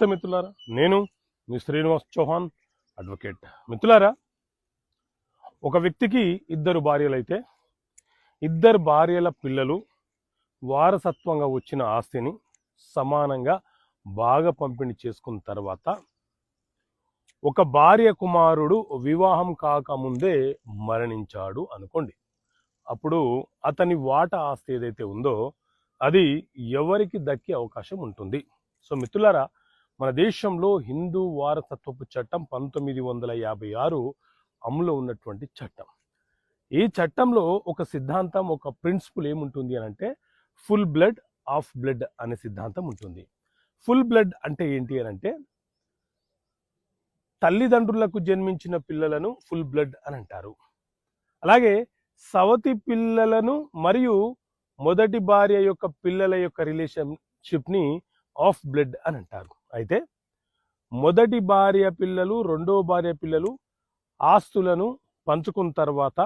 నమస్తే మిత్రులారా, నేను మీ శ్రీనివాస్ చౌహాన్ అడ్వకేట్. మిత్రులారా, ఒక వ్యక్తికి ఇద్దరు భార్యలైతే ఇద్దరు భార్యల పిల్లలు వారసత్వంగా వచ్చిన ఆస్తిని సమానంగా బాగా పంపిణీ చేసుకున్న తర్వాత ఒక భార్య కుమారుడు వివాహం కాకముందే మరణించాడు అనుకోండి. అప్పుడు అతని వాటా ఆస్తి ఏదైతే ఉందో అది ఎవరికి దక్కే అవకాశం ఉంటుంది. సో మిత్రులారా, మన దేశంలో హిందూ వారసత్వపు చట్టం 1956 అమలులో ఉన్నటువంటి చట్టం. ఈ చట్టంలో ఒక సిద్ధాంతం, ఒక ప్రిన్సిపల్ ఏముంటుంది అని అంటే ఫుల్ బ్లడ్ ఆఫ్ బ్లడ్ అనే సిద్ధాంతం ఉంటుంది. ఫుల్ బ్లడ్ అంటే ఏంటి అని అంటే తల్లిదండ్రులకు జన్మించిన పిల్లలను ఫుల్ బ్లడ్ అని అంటారు. అలాగే సవతి పిల్లలను మరియు మొదటి భార్య యొక్క పిల్లల యొక్క రిలేషన్షిప్ని ఆఫ్ బ్లడ్ అని అంటారు. అయితే మొదటి భార్య పిల్లలు రెండో భార్య పిల్లలు ఆస్తులను పంచుకున్న తర్వాత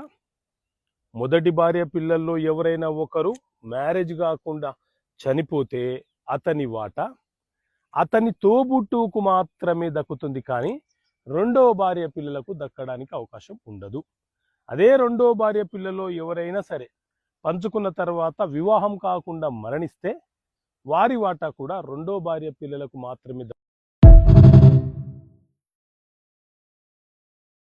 మొదటి భార్య పిల్లల్లో ఎవరైనా ఒకరు మ్యారేజ్ కాకుండా చనిపోతే అతని వాటా అతని తోబుట్టువుకు మాత్రమే దక్కుతుంది, కానీ రెండో భార్య పిల్లలకు దక్కడానికి అవకాశం ఉండదు. అదే రెండో భార్య పిల్లలో ఎవరైనా సరే పంచుకున్న తర్వాత వివాహం కాకుండా మరణిస్తే వారి వాటా కూడా రెండో భార్య పిల్లలకు మాత్రమే